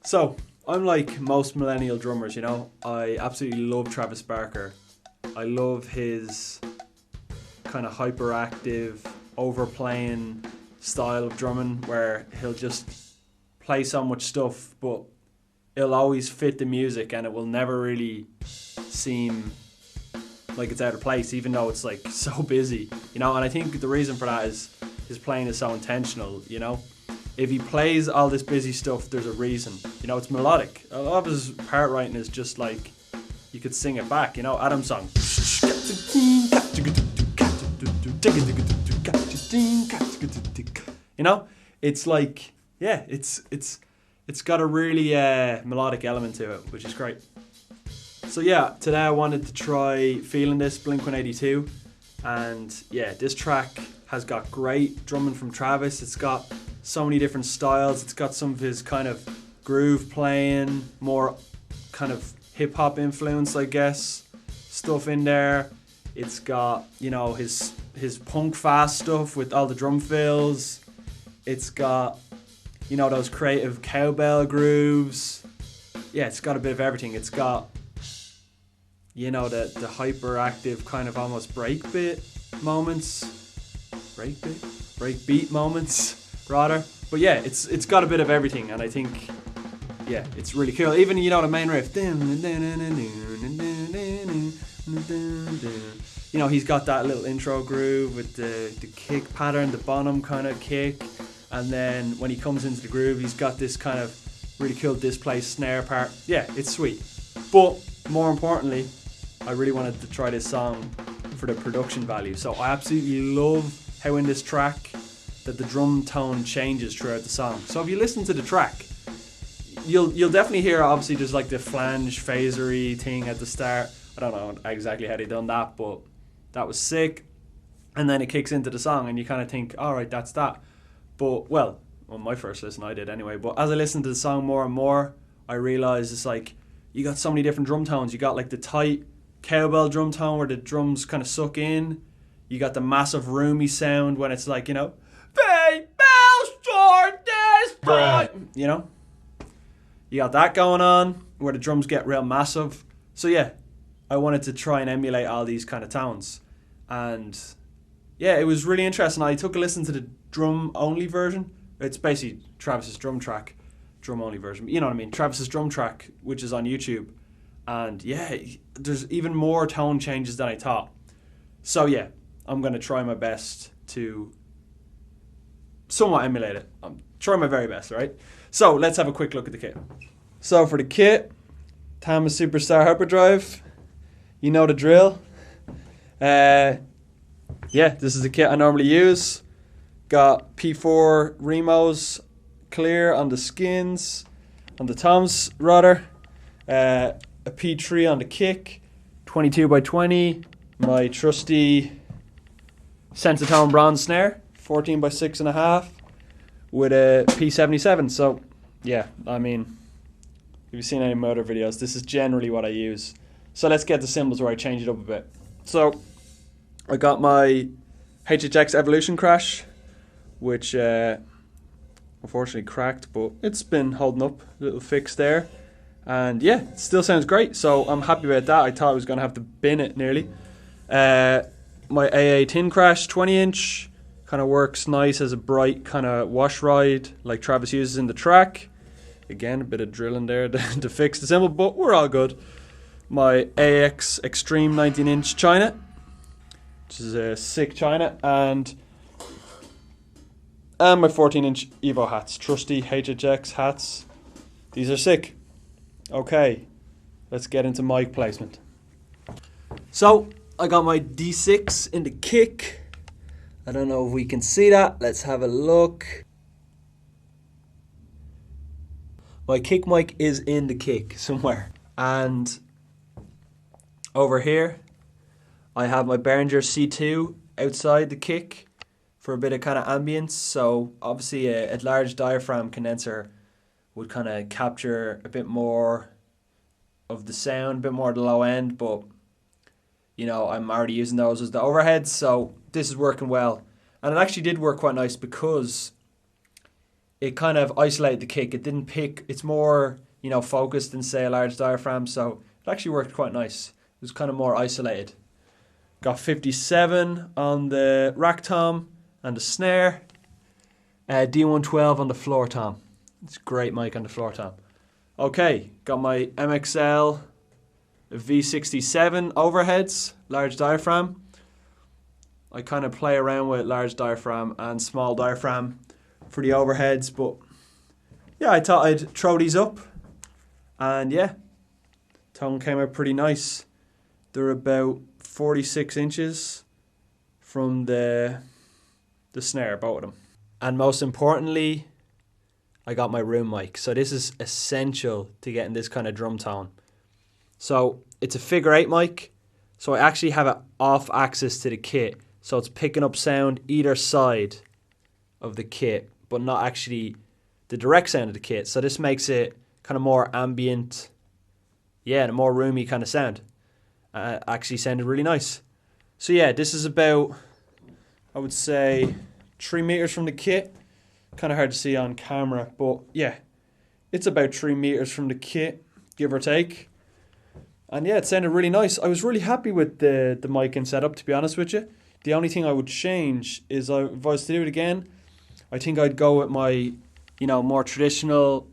So, I'm like most millennial drummers, you know. I absolutely love Travis Barker. I love his kind of hyperactive, overplaying style of drumming where he'll just play so much stuff, but it'll always fit the music and it will never really seem like it's out of place, even though it's like so busy, you know. And I think the reason for that is his playing is so intentional, you know. If he plays all this busy stuff, there's a reason, you know. It's melodic. A lot of his part writing is just like you could sing it back, you know. Adam's song, you know, it's like, yeah, it's got a really melodic element to it, which is great. So yeah, today I wanted to try Feeling This, Blink-182, and yeah, this track has got great drumming from Travis. It's got so many different styles. It's got some of his kind of groove playing, more kind of hip hop influence, I guess, stuff in there. It's got, you know, his punk fast stuff with all the drum fills. It's got, you know, those creative cowbell grooves. Yeah, it's got a bit of everything. It's got, you know, the hyperactive kind of almost breakbeat moments. Breakbeat moments, rather. But yeah, it's got a bit of everything, and I think, yeah, it's really cool. Even, you know, the main riff. You know, he's got that little intro groove with the kick pattern, the bottom kind of kick. And then when he comes into the groove, he's got this kind of really cool displaced snare part. Yeah, it's sweet. But more importantly, I really wanted to try this song for the production value. So I absolutely love how in this track that the drum tone changes throughout the song. So if you listen to the track, you'll definitely hear, obviously there's like the flange phasery thing at the start. I don't know exactly how they done that, but that was sick. And then it kicks into the song and you kind of think, all right, that's that. But, well, on my first listen I did anyway, but as I listened to the song more and more, I realised it's like, you got so many different drum tones. You got like the tight cowbell drum tone where the drums kind of suck in. You got the massive roomy sound when it's like, you know, Bay Bells Short this, you know. You got that going on where the drums get real massive. So yeah, I wanted to try and emulate all these kind of tones. And yeah, it was really interesting. I took a listen to the drum only version. It's basically Travis's drum track, drum only version. You know what I mean? Travis's drum track, which is on YouTube. And yeah, there's even more tone changes than I thought. So yeah, I'm going to try my best to somewhat emulate it. I'm trying my very best, right? So let's have a quick look at the kit. So for the kit, Tama Superstar Hyperdrive. You know the drill. Yeah, this is the kit I normally use. Got P4 Remos clear on the skins, on the toms rather. A P3 on the kick, 22x20. My trusty Sensitone bronze snare, 14x6.5, with a P77. So yeah, I mean, if you've seen any of my other videos, this is generally what I use. So let's get the cymbals where I change it up a bit. So I got my HHX Evolution Crash, which unfortunately cracked, but it's been holding up, a little fix there. And yeah, it still sounds great, so I'm happy about that. I thought I was going to have to bin it nearly. My AA Tin Crash 20-inch kind of works nice as a bright kind of wash ride like Travis uses in the track. Again, a bit of drilling there to fix the cymbal, but we're all good. My AAX X-treme 19-inch China, which is a sick China, and my 14-inch Evo hats, trusty HHX hats. These are sick. Okay, let's get into mic placement. So I got my D6 in the kick. I don't know if we can see that. Let's have a look. My kick mic is in the kick somewhere. And over here, I have my Behringer C-2 outside the kick for a bit of kind of ambience. So obviously a large diaphragm condenser would kind of capture a bit more of the sound, a bit more at the low end, but you know, I'm already using those as the overheads, so this is working well. And it actually did work quite nice because it kind of isolated the kick. It didn't pick, it's more, you know, focused than say a large diaphragm, so it actually worked quite nice. It was kind of more isolated. Got 57 on the rack tom and the snare. D112 on the floor tom. It's a great mic on the floor tom. Okay, got my MXL V67 overheads, large diaphragm. I kind of play around with large diaphragm and small diaphragm for the overheads, but yeah, I thought I'd throw these up, and yeah, tone came out pretty nice. They're about 46 inches from the snare, both of them. And most importantly, I got my room mic. So this is essential to getting this kind of drum tone. So it's a figure 8 mic, so I actually have it off axis to the kit, so it's picking up sound either side of the kit, but not actually the direct sound of the kit. So this makes it kind of more ambient, yeah, and a more roomy kind of sound. Actually sounded really nice. So yeah, this is about, I would say, 3 meters from the kit. Kind of hard to see on camera, but yeah, it's about 3 meters from the kit, give or take. And yeah, it sounded really nice. I was really happy with the mic and setup, to be honest with you. The only thing I would change is if I was to do it again, I think I'd go with my, you know, more traditional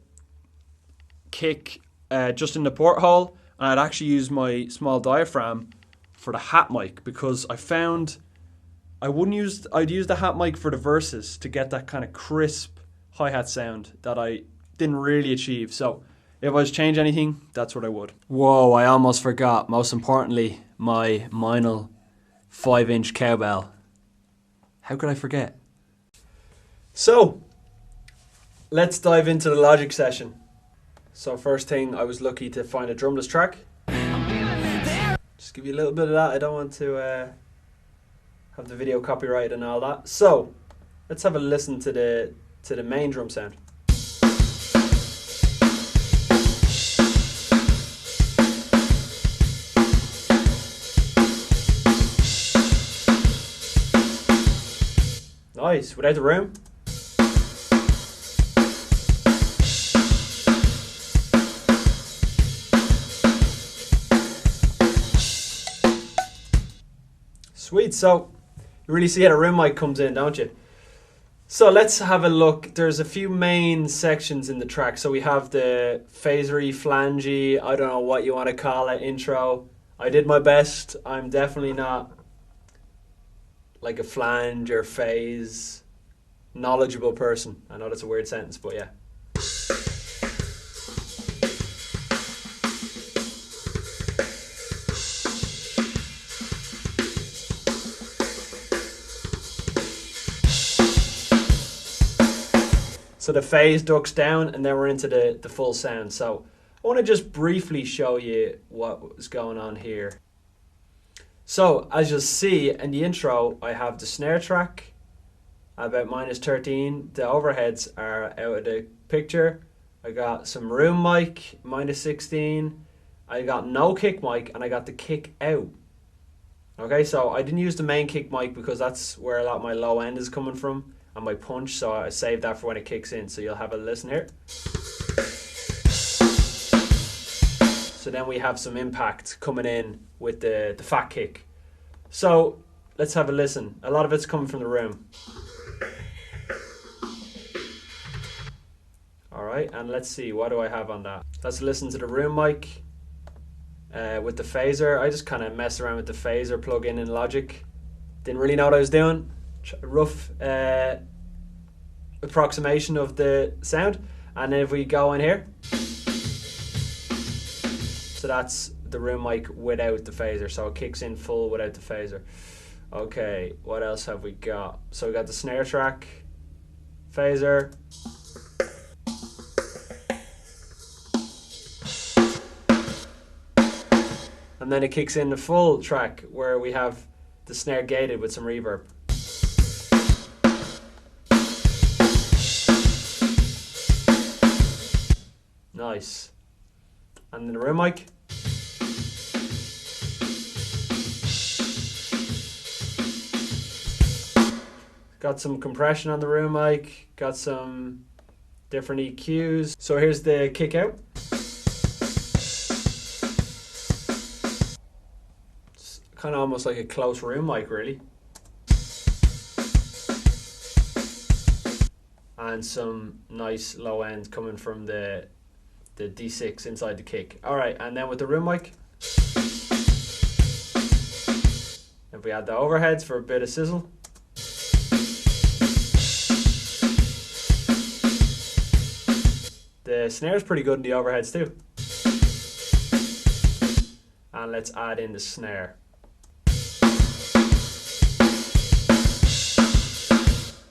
kick just in the porthole, and I'd actually use my small diaphragm for the hat mic, because I found I'd use the hat mic for the verses to get that kind of crisp hi-hat sound that I didn't really achieve. So if I was to change anything, that's what I would. Whoa, I almost forgot, most importantly, my Meinl 5-inch cowbell. How could I forget? So, let's dive into the Logic session. So first thing, I was lucky to find a drumless track. Just give you a little bit of that. I don't want to have the video copyrighted and all that. So, let's have a listen to the main drum sound. Nice, without the room. Sweet, so you really see how the room mic comes in, don't you? So let's have a look. There's a few main sections in the track. So we have the phasery, flangey, I don't know what you want to call it, intro. I did my best. I'm definitely not like a flange or phase knowledgeable person. I know that's a weird sentence, but yeah. So the phase ducks down, and then we're into the full sound. So I want to just briefly show you what was going on here. So as you'll see in the intro, I have the snare track about -13. The overheads are out of the picture. I got some room mic, -16. I got no kick mic, and I got the kick out. Okay, so I didn't use the main kick mic because that's where a lot of my low end is coming from, and my punch, so I saved that for when it kicks in. So you'll have a listen here. So then we have some impact coming in with the fat kick. So let's have a listen. A lot of it's coming from the room. All right, and let's see, what do I have on that? Let's listen to the room mic with the phaser. I just kind of messed around with the phaser plug-in in Logic. Didn't really know what I was doing. Rough approximation of the sound. And then if we go in here, so that's the room mic without the phaser, so it kicks in full without the phaser. Okay, what else have we got? So we got the snare track, phaser, and then it kicks in the full track where we have the snare gated with some reverb. Nice. And then the room mic. Got some compression on the room mic. Got some different EQs. So here's the kick out. It's kind of almost like a close room mic, really. And some nice low end coming from the D6 inside the kick. All right, and then with the room mic, if we add the overheads for a bit of sizzle. The snare's pretty good in the overheads too. And let's add in the snare.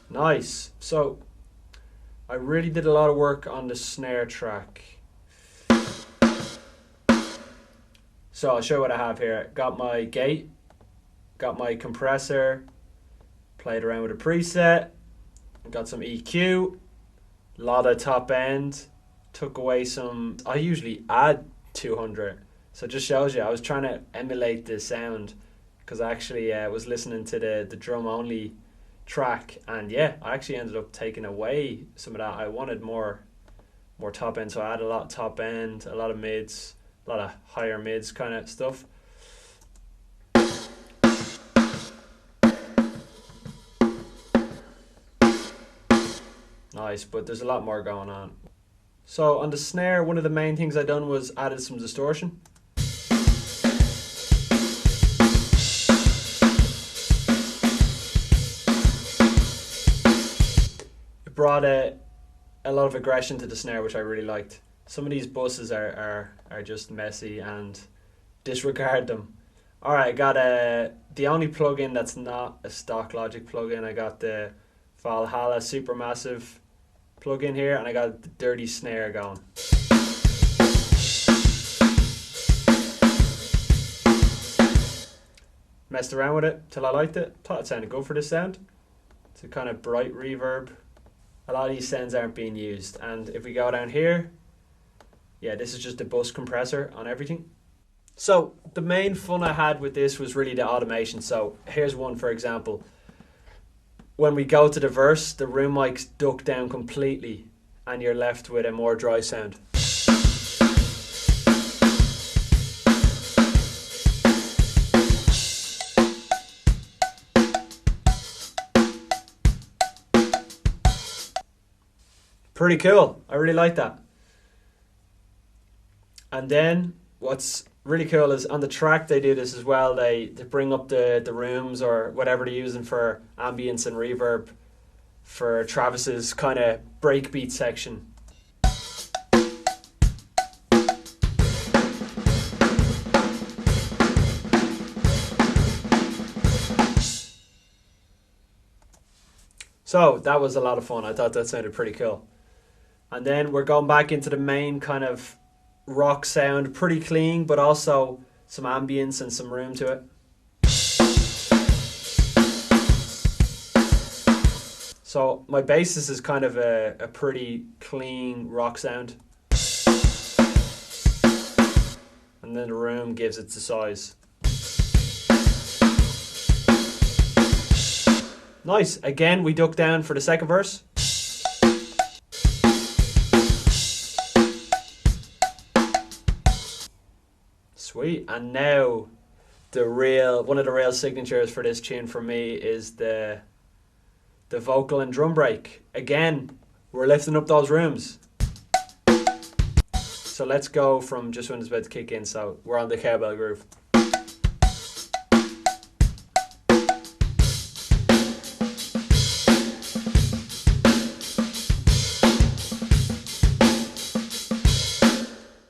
Nice. So I really did a lot of work on the snare track. So I'll show you what I have here. Got my gate, got my compressor, played around with a preset, got some EQ, a lot of top end, took away some, I usually add 200. So it just shows you, I was trying to emulate the sound because I actually was listening to the drum only track, and yeah, I actually ended up taking away some of that. I wanted more top end, so I had a lot of top end, a lot of mids, a lot of higher mids kind of stuff. Nice, but there's a lot more going on. So on the snare, one of the main things I done was added some distortion. Brought a lot of aggression to the snare, which I really liked. Some of these buses are just messy and disregard them. All right, I got the only plugin that's not a stock Logic plugin. I got the Valhalla Supermassive plugin here, and I got the dirty snare going. Messed around with it till I liked it. Thought it sounded good for this sound. It's a kind of bright reverb. A lot of these sounds aren't being used, and if we go down here, yeah, this is just a bus compressor on everything. So the main fun I had with this was really the automation. So here's one, for example. When we go to the verse, the room mics duck down completely and you're left with a more dry sound. Pretty cool. I really like that. And then what's really cool is on the track they do this as well. They bring up the rooms or whatever they're using for ambience and reverb for Travis's kind of breakbeat section. So that was a lot of fun. I thought that sounded pretty cool. And then we're going back into the main kind of rock sound, pretty clean, but also some ambience and some room to it. So my basis is kind of a pretty clean rock sound. And then the room gives it the size. Nice. Again, we duck down for the second verse. Sweet. And now one of the real signatures for this tune for me is the vocal and drum break. Again, we're lifting up those rooms. So let's go from just when it's about to kick in. So we're on the cowbell groove.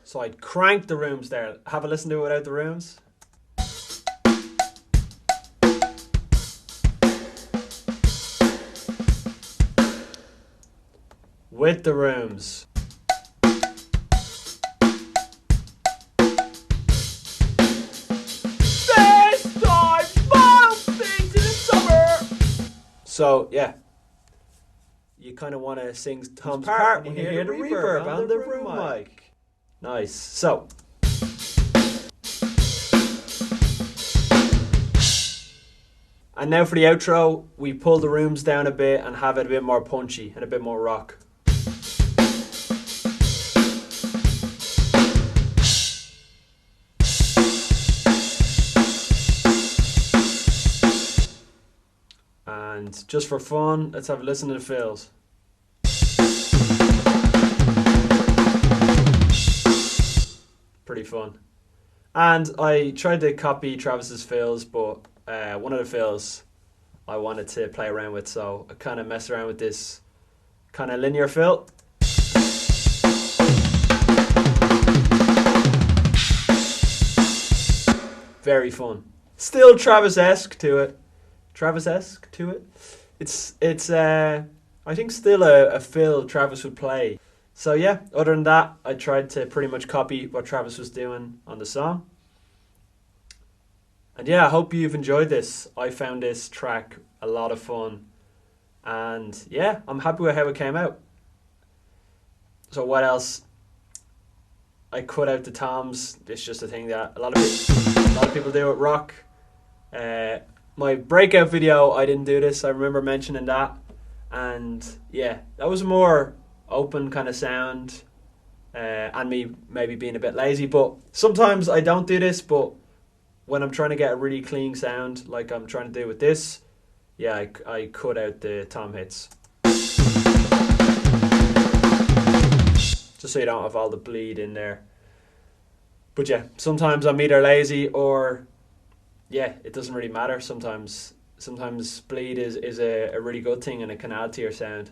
So I'd crank the rooms there. Have a listen to it without the rooms. With the rooms. This time, into the summer. So yeah, you kind of want to sing Tom's part when you hear the reverb on the room mic. Nice. So and now for the outro, we pull the rooms down a bit and have it a bit more punchy and a bit more rock. And just for fun, let's have a listen to the fills. Pretty fun. And I tried to copy Travis's fills, but one of the fills I wanted to play around with, so I kind of messed around with this kind of linear fill. Very fun. Still Travis-esque to it. Travis-esque to it. It's I think still a fill Travis would play. So yeah, other than that, I tried to pretty much copy what Travis was doing on the song. And yeah, I hope you've enjoyed this. I found this track a lot of fun. And yeah, I'm happy with how it came out. So what else? I cut out the toms. It's just a thing that a lot of people do at rock. My breakout video, I didn't do this. I remember mentioning that. And yeah, that was a more open kind of sound, and me maybe being a bit lazy, but sometimes I don't do this. But when I'm trying to get a really clean sound like I'm trying to do with this, yeah, I cut out the tom hits just so you don't have all the bleed in there. But yeah, sometimes I'm either lazy or yeah, it doesn't really matter. Sometimes bleed is a really good thing and it can add to your sound.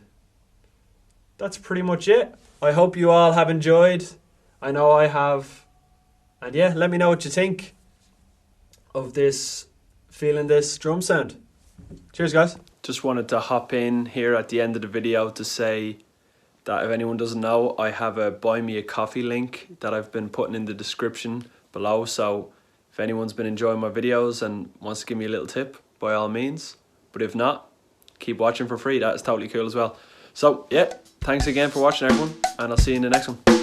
That's pretty much it. I hope you all have enjoyed. I know I have. And yeah, let me know what you think of feeling this drum sound. Cheers, guys. Just wanted to hop in here at the end of the video to say that if anyone doesn't know, I have a Buy Me a Coffee link that I've been putting in the description below. So if anyone's been enjoying my videos and wants to give me a little tip, by all means. But if not, keep watching for free. That is totally cool as well. So yeah, thanks again for watching, everyone, and I'll see you in the next one.